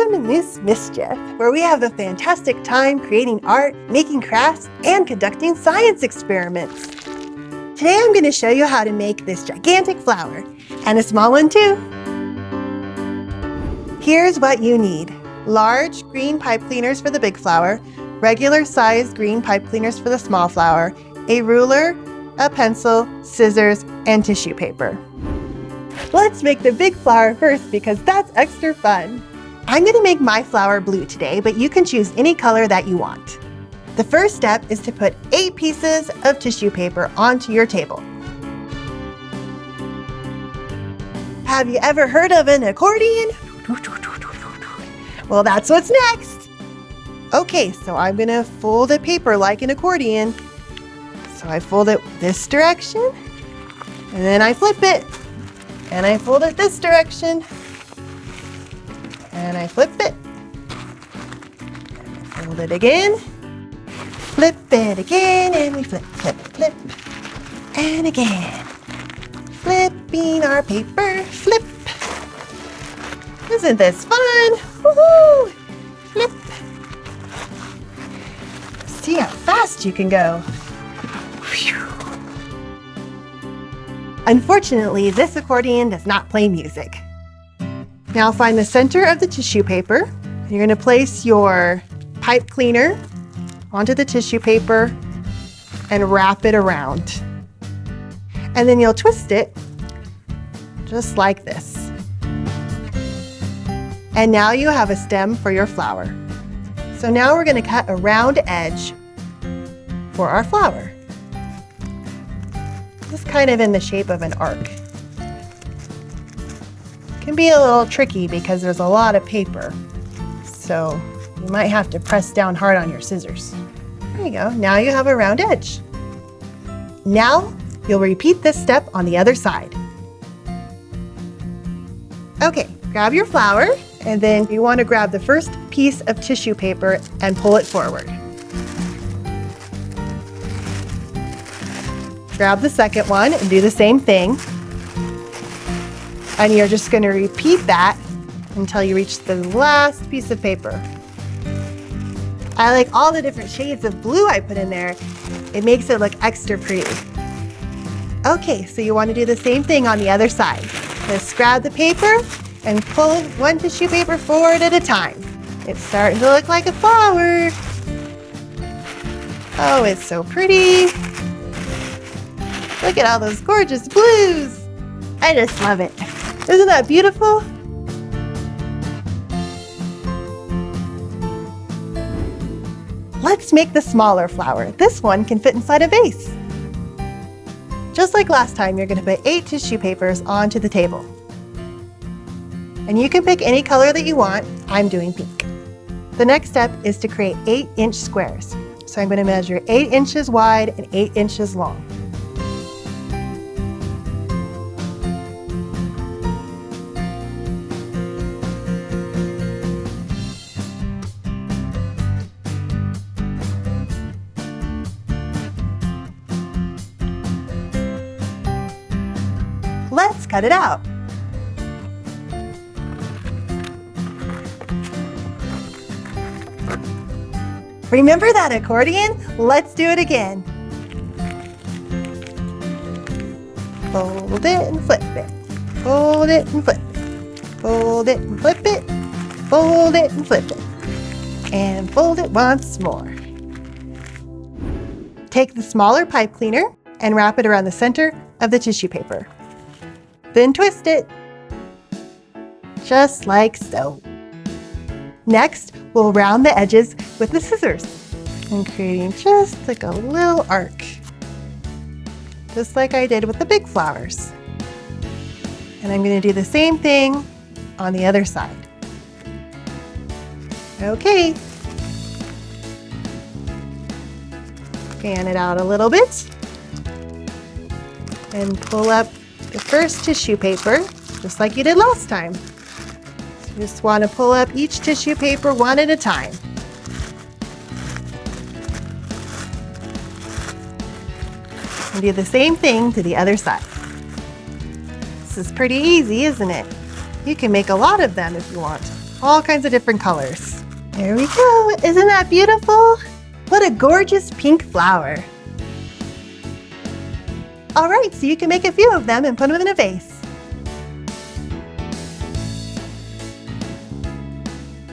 Welcome to Miss Mischief, where we have a fantastic time creating art, making crafts, and conducting science experiments. Today I'm going to show you how to make this gigantic flower, and a small one too. Here's what you need. Large green pipe cleaners for the big flower, regular sized green pipe cleaners for the small flower, a ruler, a pencil, scissors, and tissue paper. Let's make the big flower first because that's extra fun. I'm going to make my flower blue today, but you can choose any color that you want. The first step is to put 8 pieces of tissue paper onto your table. Have you ever heard of an accordion? Well, that's what's next. Okay, so I'm going to fold the paper like an accordion. So I fold it this direction, and then I flip it, and I fold it this direction. And I flip it, fold it again, flip it again, and we flip, flip, flip, and again. Flipping our paper, flip. Isn't this fun? Woohoo! Flip. See how fast you can go. Whew. Unfortunately, this accordion does not play music. Now find the center of the tissue paper. You're going to place your pipe cleaner onto the tissue paper and wrap it around. And then you'll twist it just like this. And now you have a stem for your flower. So now we're going to cut a round edge for our flower. Just kind of in the shape of an arc. Can be a little tricky because there's a lot of paper, so you might have to press down hard on your scissors. There you go. Now you have a round edge. Now you'll repeat this step on the other side. Okay, grab your flower, and then you want to grab the first piece of tissue paper and pull it forward. Grab the second one and do the same thing. And you're just going to repeat that until you reach the last piece of paper. I like all the different shades of blue I put in there. It makes it look extra pretty. Okay, so you want to do the same thing on the other side. Just grab the paper and pull one tissue paper forward at a time. It's starting to look like a flower. Oh, it's so pretty. Look at all those gorgeous blues. I just love it. Isn't that beautiful? Let's make the smaller flower. This one can fit inside a vase. Just like last time, you're going to put 8 tissue papers onto the table. And you can pick any color that you want. I'm doing pink. The next step is to create 8-inch squares. So I'm going to measure 8 inches wide and 8 inches long. Let's cut it out. Remember that accordion? Let's do it again. Fold it and flip it. Fold it and flip it. Fold it and flip it. Fold it and flip it. And fold it once more. Take the smaller pipe cleaner and wrap it around the center of the tissue paper. Then twist it, just like so. Next, we'll round the edges with the scissors and creating just like a little arc, just like I did with the big flowers. And I'm going to do the same thing on the other side. Okay. Fan it out a little bit and pull up the first tissue paper, just like you did last time. So you just want to pull up each tissue paper one at a time. And do the same thing to the other side. This is pretty easy, isn't it? You can make a lot of them if you want. all kinds of different colors. There we go. Isn't that beautiful? What a gorgeous pink flower. All right, so you can make a few of them and put them in a vase.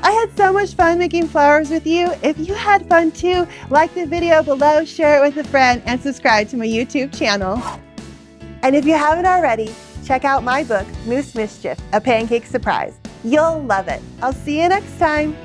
I had so much fun making flowers with you. If you had fun too, like the video below, share it with a friend, and subscribe to my YouTube channel. And if you haven't already, check out my book, Mischief, A Pancake Surprise. You'll love it. I'll see you next time.